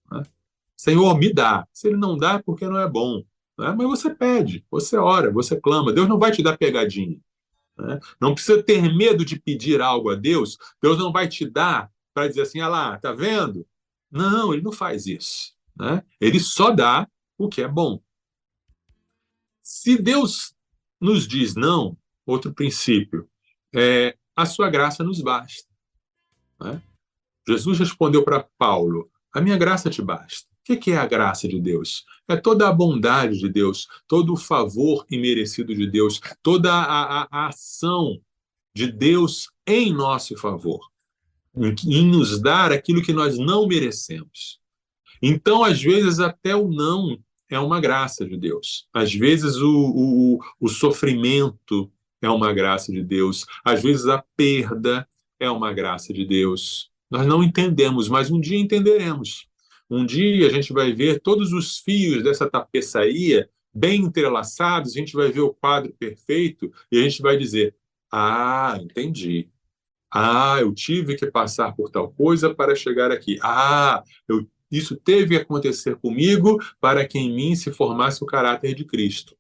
Né? Senhor, me dá. Se ele não dá, é porque não é bom. Né? Mas você pede, você ora, você clama. Deus não vai te dar pegadinha. Né? Não precisa ter medo de pedir algo a Deus. Deus não vai te dar para dizer assim, lá, tá vendo? Não, ele não faz isso. Né? Ele só dá o que é bom. Se Deus nos diz não, outro princípio, a sua graça nos basta. Né? Jesus respondeu para Paulo, a minha graça te basta. O que é a graça de Deus? É toda a bondade de Deus, todo o favor imerecido de Deus, toda a ação de Deus em nosso favor, em nos dar aquilo que nós não merecemos. Então, às vezes, até o não é uma graça de Deus. Às vezes, o sofrimento é uma graça de Deus. Às vezes, a perda é uma graça de Deus. Nós não entendemos, mas um dia entenderemos. Um dia a gente vai ver todos os fios dessa tapeçaria bem entrelaçados, a gente vai ver o quadro perfeito e a gente vai dizer, entendi. Eu tive que passar por tal coisa para chegar aqui. Isso teve que acontecer comigo para que em mim se formasse o caráter de Cristo.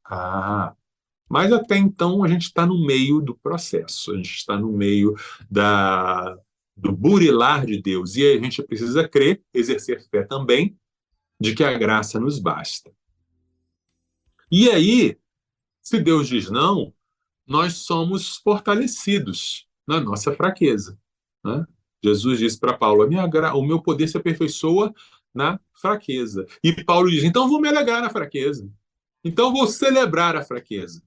Mas até então a gente está no meio do processo, a gente está no meio do burilar de Deus. E a gente precisa crer, exercer fé também, de que a graça nos basta. E aí, se Deus diz não, nós somos fortalecidos na nossa fraqueza, né? Jesus disse para Paulo, o meu poder se aperfeiçoa na fraqueza. E Paulo diz, então vou me alegrar na fraqueza. Então vou celebrar a fraqueza.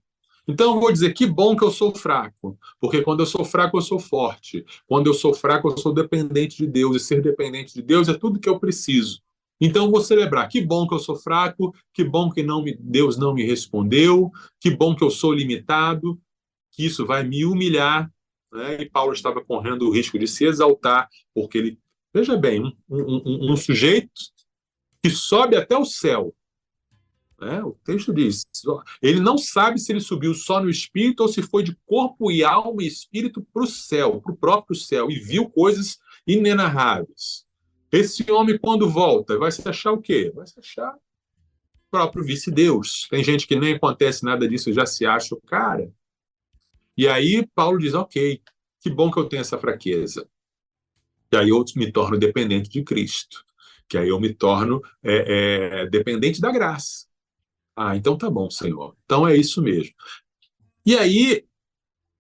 Então eu vou dizer, que bom que eu sou fraco, porque quando eu sou fraco eu sou forte. Quando eu sou fraco eu sou dependente de Deus, e ser dependente de Deus é tudo que eu preciso. Então eu vou celebrar, que bom que eu sou fraco, que bom que Deus não me respondeu, que bom que eu sou limitado, que isso vai me humilhar, né? E Paulo estava correndo o risco de se exaltar, porque ele, veja bem, um sujeito que sobe até o céu, né? O texto diz, ele não sabe se ele subiu só no espírito ou se foi de corpo e alma e espírito para o céu, para o próprio céu, e viu coisas inenarráveis. Esse homem, quando volta, vai se achar o quê? Vai se achar o próprio vice-deus. Tem gente que nem acontece nada disso, já se acha o cara. E aí Paulo diz, ok, que bom que eu tenho essa fraqueza. E aí eu me torno dependente de Cristo. Que aí eu me torno dependente da graça. Então tá bom, Senhor. Então é isso mesmo. E aí,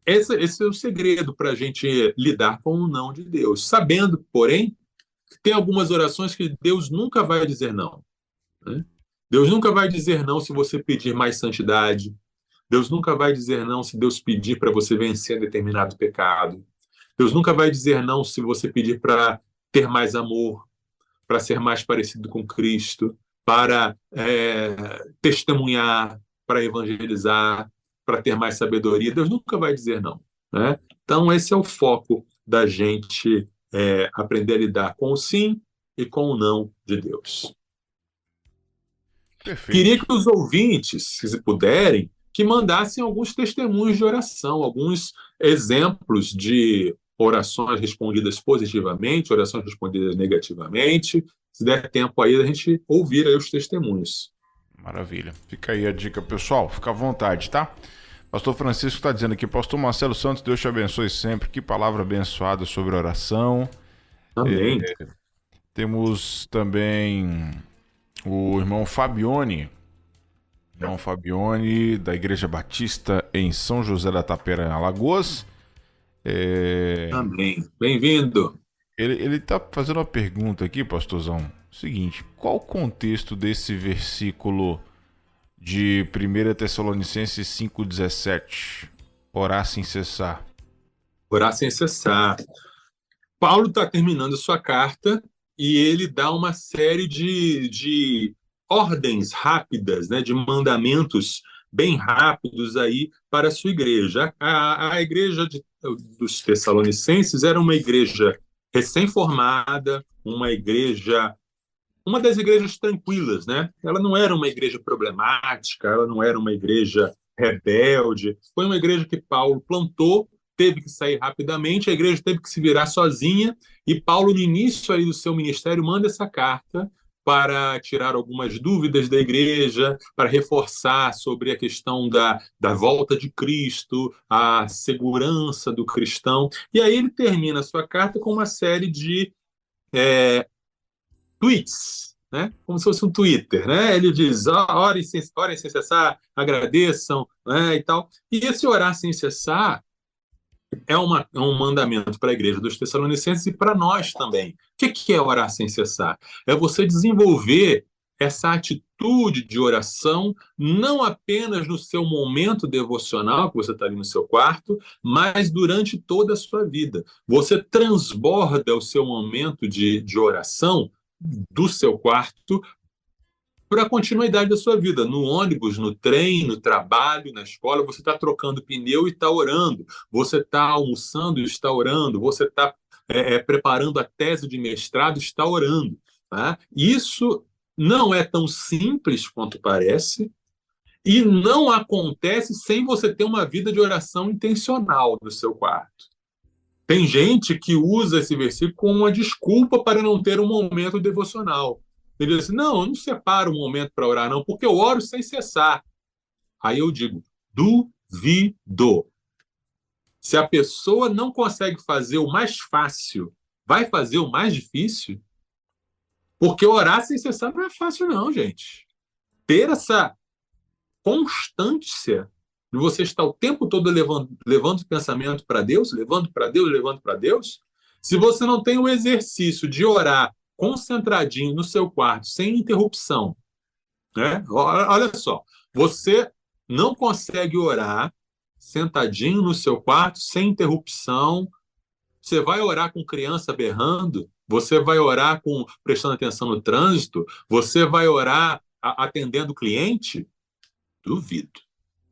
esse é o segredo para a gente lidar com o não de Deus. Sabendo, porém, que tem algumas orações que Deus nunca vai dizer não, né? Deus nunca vai dizer não se você pedir mais santidade. Deus nunca vai dizer não se Deus pedir para você vencer determinado pecado. Deus nunca vai dizer não se você pedir para ter mais amor, para ser mais parecido com Cristo, para testemunhar, para evangelizar, para ter mais sabedoria. Deus nunca vai dizer não, né? Então, esse é o foco da gente aprender a lidar com o sim e com o não de Deus. Perfeito. Queria que os ouvintes, se puderem, que mandassem alguns testemunhos de oração, alguns exemplos de orações respondidas positivamente, orações respondidas negativamente. Se der tempo aí, a gente ouvir aí os testemunhos. Maravilha. Fica aí a dica, pessoal. Fica à vontade, tá? Pastor Francisco está dizendo aqui, Pastor Marcelo Santos, Deus te abençoe sempre. Que palavra abençoada sobre oração. Amém. Temos também o irmão Fabione, da Igreja Batista em São José da Tapera, em Alagoas. Amém. Bem-vindo. Ele está fazendo uma pergunta aqui, pastorzão. Seguinte, qual o contexto desse versículo de 1 Tessalonicenses 5,17? Orar sem cessar. Orar sem cessar. Paulo está terminando a sua carta e ele dá uma série de ordens rápidas, né, de mandamentos bem rápidos aí para a sua igreja. A igreja dos Tessalonicenses era uma igreja recém-formada, uma das igrejas tranquilas, né? Ela não era uma igreja problemática, ela não era uma igreja rebelde. Foi uma igreja que Paulo plantou, teve que sair rapidamente, a igreja teve que se virar sozinha, e Paulo, no início aí do seu ministério, manda essa carta para tirar algumas dúvidas da igreja, para reforçar sobre a questão da volta de Cristo, a segurança do cristão. E aí ele termina a sua carta com uma série de tweets, né? Como se fosse um Twitter, né? Ele diz, orem sem cessar, agradeçam, né? E tal. E esse orar sem cessar é um mandamento para a igreja dos Tessalonicenses e para nós também. O que é orar sem cessar? É você desenvolver essa atitude de oração não apenas no seu momento devocional, que você está ali no seu quarto, mas durante toda a sua vida. Você transborda o seu momento de oração do seu quarto para a continuidade da sua vida, no ônibus, no trem, no trabalho, na escola. Você está trocando pneu e está orando, você está almoçando e está orando, você está preparando a tese de mestrado e está orando, tá? Isso não é tão simples quanto parece e não acontece sem você ter uma vida de oração intencional no seu quarto. Tem gente que usa esse versículo como uma desculpa para não ter um momento devocional. Ele diz assim, não, eu não separo um momento para orar, não, porque eu oro sem cessar. Aí eu digo, duvido. Se a pessoa não consegue fazer o mais fácil, vai fazer o mais difícil? Porque orar sem cessar não é fácil, não, gente. Ter essa constância de você estar o tempo todo levando o pensamento para Deus, levando para Deus, levando para Deus, se você não tem o exercício de orar concentradinho no seu quarto, sem interrupção, né? Olha só, você não consegue orar sentadinho no seu quarto, sem interrupção. Você vai orar com criança berrando, você vai orar com prestando atenção no trânsito, você vai orar atendendo o cliente? Duvido.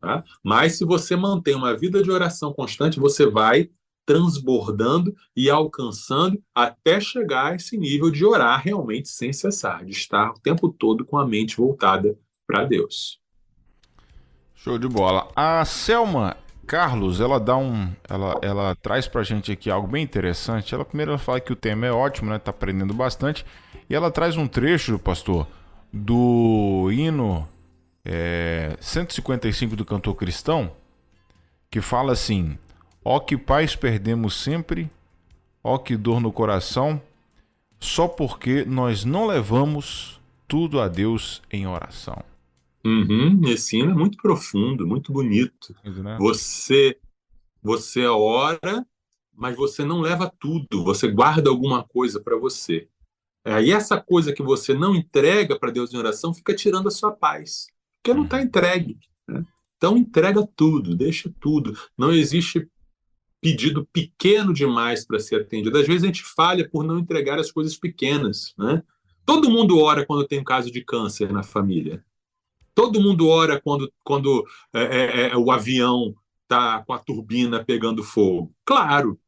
Tá? Mas se você mantém uma vida de oração constante, você vai transbordando e alcançando até chegar a esse nível de orar realmente sem cessar, de estar o tempo todo com a mente voltada para Deus. Show de bola. A Selma Carlos, ela traz pra gente aqui algo bem interessante. Ela fala que o tema é ótimo, né? Tá aprendendo bastante. E ela traz um trecho, pastor, do hino 155 do cantor cristão, que fala assim: ó que paz perdemos sempre, ó que dor no coração, só porque nós não levamos tudo a Deus em oração. Esse hino é muito profundo, muito bonito. Né? Você ora, mas você não leva tudo, você guarda alguma coisa para você. E essa coisa que você não entrega para Deus em oração fica tirando a sua paz, porque não está entregue. Né? Então entrega tudo, deixa tudo. Não existe pedido pequeno demais para ser atendido. Às vezes a gente falha por não entregar as coisas pequenas. Né? Todo mundo ora quando tem um caso de câncer na família. Todo mundo ora quando o avião está com a turbina pegando fogo. Claro.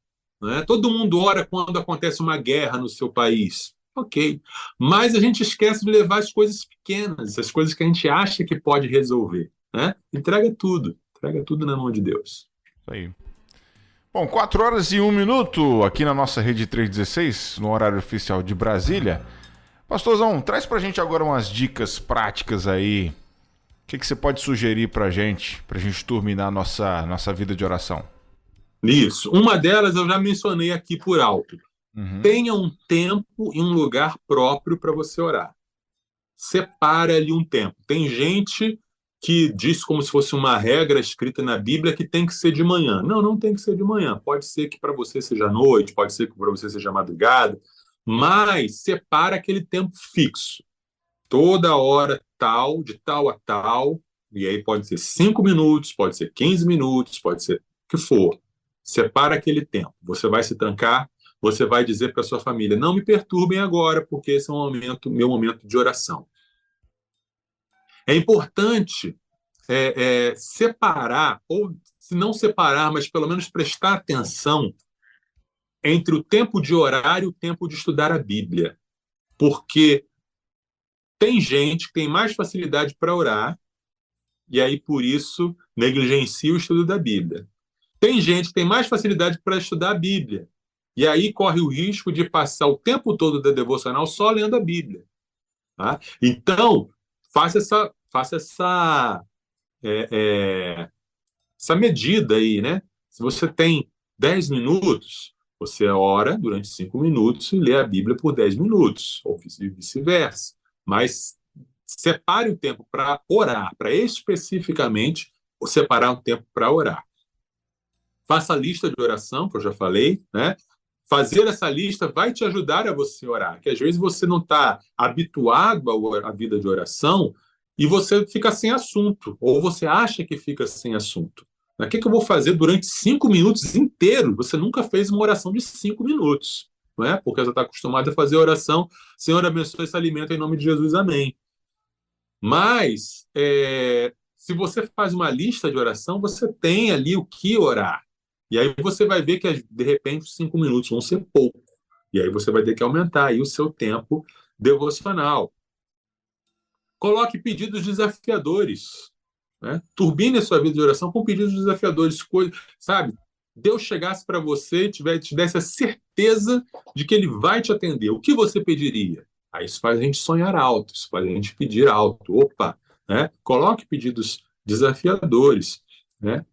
Né? Todo mundo ora quando acontece uma guerra no seu país. Ok. Mas a gente esquece de levar as coisas pequenas, as coisas que a gente acha que pode resolver. Né? Entrega tudo na mão de Deus. Isso aí. Bom, 4 horas e 1 minuto aqui na nossa rede 316, no horário oficial de Brasília. Pastorzão, traz pra gente agora umas dicas práticas aí. O que você pode sugerir pra gente terminar nossa vida de oração? Isso. Uma delas eu já mencionei aqui por alto. Tenha um tempo e um lugar próprio para você orar. Separe ali um tempo. Tem gente que diz como se fosse uma regra escrita na Bíblia que tem que ser de manhã. Não, não tem que ser de manhã. Pode ser que para você seja noite, pode ser que para você seja madrugada, mas separa aquele tempo fixo. Toda hora tal, de tal a tal, e aí pode ser 5 minutos, pode ser 15 minutos, pode ser o que for. Separa aquele tempo. Você vai se trancar, você vai dizer para sua família, não me perturbem agora, porque esse é meu momento de oração. É importante separar, ou se não separar, mas pelo menos prestar atenção entre o tempo de orar e o tempo de estudar a Bíblia. Porque tem gente que tem mais facilidade para orar, e aí, por isso, negligencia o estudo da Bíblia. Tem gente que tem mais facilidade para estudar a Bíblia, e aí corre o risco de passar o tempo todo da devocional só lendo a Bíblia. Tá? Então, faça essa medida aí, né? Se você tem 10 minutos, você ora durante 5 minutos e lê a Bíblia por 10 minutos, ou vice-versa. Mas separe o tempo para orar, para especificamente separar um tempo para orar. Faça a lista de oração, que eu já falei, né? Fazer essa lista vai te ajudar a você orar, que às vezes você não está habituado à vida de oração e você fica sem assunto, ou você acha que fica sem assunto. O que eu vou fazer durante 5 minutos inteiros? Você nunca fez uma oração de 5 minutos, não é? Porque você está acostumado a fazer oração, Senhor, abençoe esse alimento em nome de Jesus, amém. Mas, se você faz uma lista de oração, você tem ali o que orar. E aí você vai ver que, de repente, 5 minutos vão ser pouco. E aí você vai ter que aumentar aí o seu tempo devocional. Coloque pedidos desafiadores. Né? Turbine a sua vida de oração com pedidos desafiadores. Sabe? Deus chegasse para você e te desse a certeza de que Ele vai te atender, o que você pediria? Aí isso faz a gente sonhar alto, isso faz a gente pedir alto. Opa, né? Coloque pedidos desafiadores, né?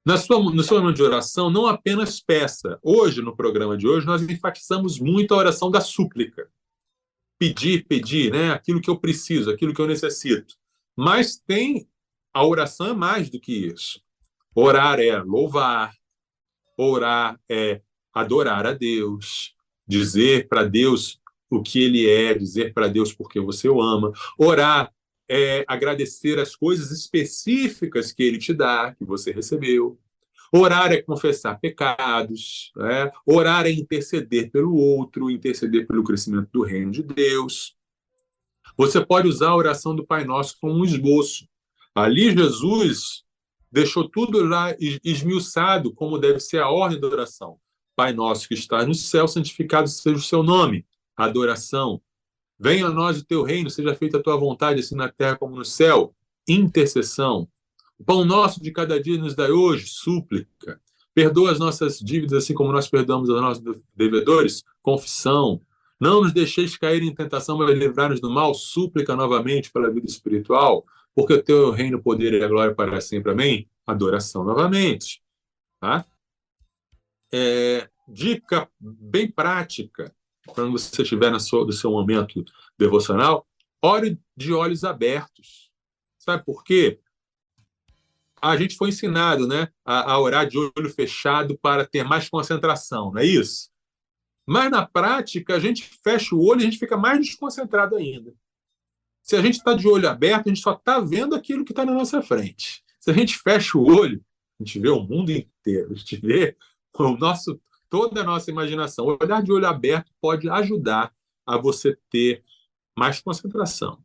No seu momento de oração, não apenas peça. Hoje, no programa de hoje, nós enfatizamos muito a oração da súplica. Pedir, né? Aquilo que eu preciso, aquilo que eu necessito. Mas a oração é mais do que isso. Orar é louvar, orar é adorar a Deus, dizer para Deus o que Ele é, dizer para Deus porque você o ama. Orar é agradecer as coisas específicas que Ele te dá, que você recebeu. Orar é confessar pecados, né? Orar é interceder pelo outro, interceder pelo crescimento do reino de Deus. Você pode usar a oração do Pai Nosso como um esboço. Ali Jesus deixou tudo lá esmiuçado, como deve ser a ordem da oração. Pai nosso que estás no céu, santificado seja o seu nome. Adoração. Venha a nós o teu reino, seja feita a tua vontade, assim na terra como no céu. Intercessão. O pão nosso de cada dia nos dai hoje, súplica. Perdoa as nossas dívidas, assim como nós perdoamos aos nossos devedores, confissão. Não nos deixeis cair em tentação, mas livrar-nos do mal, súplica novamente pela vida espiritual, porque o teu reino, o poder e a glória para sempre. Amém? Adoração novamente. Tá? Dica bem prática, quando você estiver no seu momento devocional, ore de olhos abertos. Sabe por quê? A gente foi ensinado, né, a orar de olho fechado para ter mais concentração, não é isso? Mas na prática, a gente fecha o olho e a gente fica mais desconcentrado ainda. Se a gente está de olho aberto, a gente só está vendo aquilo que está na nossa frente. Se a gente fecha o olho, a gente vê o mundo inteiro, a gente vê toda a nossa imaginação. O olhar de olho aberto pode ajudar a você ter mais concentração.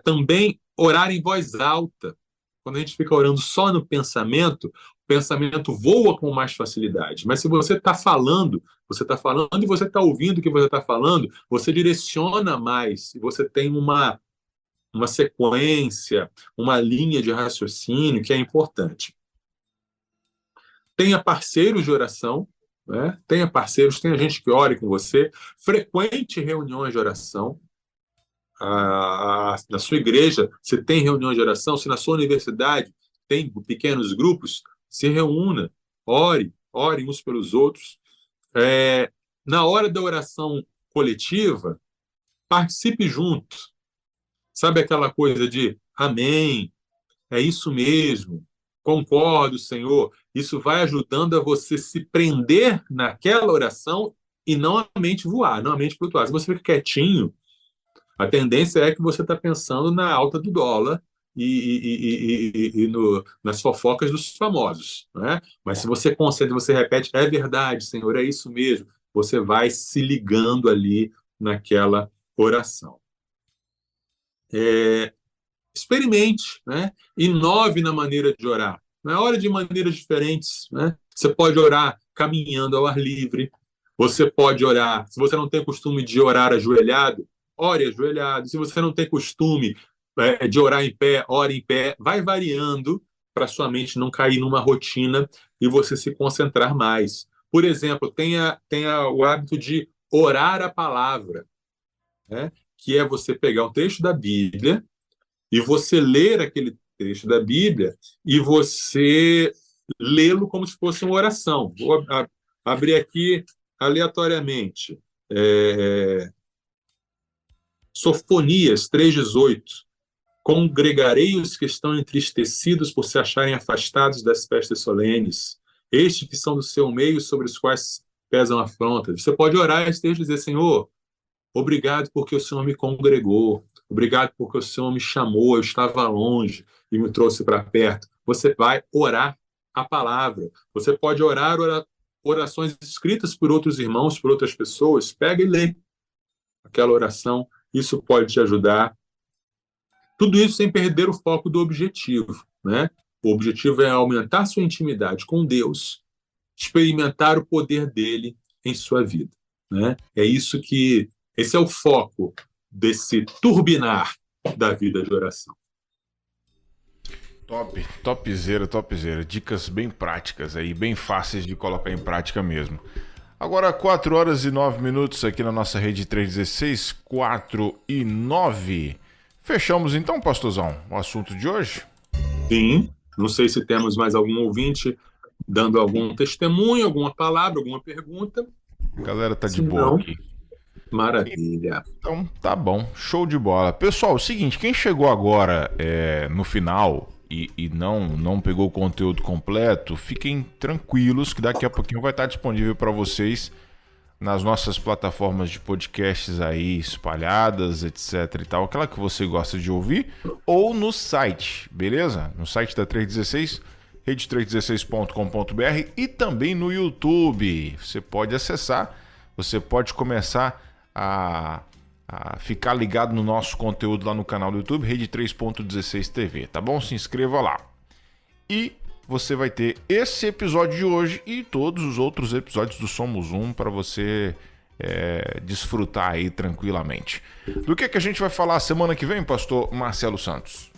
Também orar em voz alta. Quando a gente fica orando só no pensamento, o pensamento voa com mais facilidade. Mas se você está falando e você está ouvindo o que você está falando, você direciona mais, e você tem uma sequência, uma linha de raciocínio que é importante. Tenha parceiros de oração, né? Tenha gente que ore com você, frequente reuniões de oração. Na sua igreja, se tem reunião de oração, se na sua universidade tem pequenos grupos, se reúna, ore uns pelos outros. Na hora da oração coletiva, participe junto. Sabe aquela coisa de amém, é isso mesmo, concordo, Senhor. Isso vai ajudando a você se prender naquela oração e não a mente voar, não a mente flutuar. Se você fica quietinho, a tendência é que você está pensando na alta do dólar e nas fofocas dos famosos, né? Mas se você concentra, você repete, é verdade, Senhor, é isso mesmo, você vai se ligando ali naquela oração. Experimente, né? Inove na maneira de orar. Ore de maneiras diferentes, né? Você pode orar caminhando ao ar livre, você pode orar, se você não tem costume de orar ajoelhado, ore ajoelhado. Se você não tem costume de orar em pé, ore em pé. Vai variando para sua mente não cair numa rotina e você se concentrar mais. Por exemplo, tenha o hábito de orar a palavra, né? Que é você pegar um trecho da Bíblia e você ler aquele trecho da Bíblia e você lê-lo como se fosse uma oração. Vou abrir aqui aleatoriamente. Sofonias 3,18. Congregarei os que estão entristecidos por se acharem afastados das festas solenes, estes que são do seu meio, sobre os quais pesam afrontas. Você pode orar esse texto e dizer, Senhor, obrigado porque o Senhor me congregou, obrigado porque o Senhor me chamou, eu estava longe e me trouxe para perto. Você vai orar a palavra. Você pode orar orações escritas por outros irmãos, por outras pessoas. Pega e lê aquela oração. Isso pode te ajudar. Tudo isso sem perder o foco do objetivo, né? O objetivo é aumentar sua intimidade com Deus, experimentar o poder dele em sua vida, né? Esse é o foco desse turbinar da vida de oração. Topzera. Dicas bem práticas aí, bem fáceis de colocar em prática mesmo. Agora 4 horas e 9 minutos aqui na nossa rede 316, 4 e 9. Fechamos então, pastorzão, o assunto de hoje? Sim, não sei se temos mais algum ouvinte dando algum testemunho, alguma palavra, alguma pergunta. A galera tá de boa aqui. Maravilha. Então tá bom, show de bola. Pessoal, é o seguinte, quem chegou agora no final e não pegou o conteúdo completo, fiquem tranquilos que daqui a pouquinho vai estar disponível para vocês nas nossas plataformas de podcasts aí espalhadas, etc e tal, aquela que você gosta de ouvir, ou no site, beleza? No site da 316, rede316.com.br e também no YouTube. Você pode acessar, você pode começar a ficar ligado no nosso conteúdo lá no canal do YouTube, Rede 3.16 TV, tá bom? Se inscreva lá. E você vai ter esse episódio de hoje e todos os outros episódios do Somos Um para você desfrutar aí tranquilamente. Do que a gente vai falar semana que vem, pastor Marcelo Santos?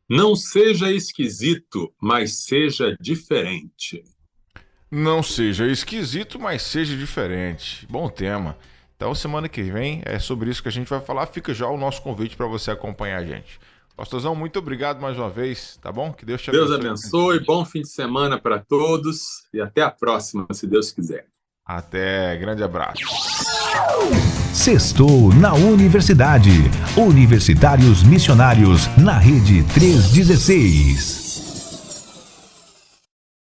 Não seja esquisito, mas seja diferente. Não seja esquisito, mas seja diferente. Bom tema. Então, semana que vem é sobre isso que a gente vai falar. Fica já o nosso convite para você acompanhar a gente. Pastorzão, muito obrigado mais uma vez, tá bom? Que Deus te abençoe. Deus abençoe, bom fim de semana para todos e até a próxima, se Deus quiser. Até, grande abraço. Sextou na Universidade. Universitários Missionários na Rede 316.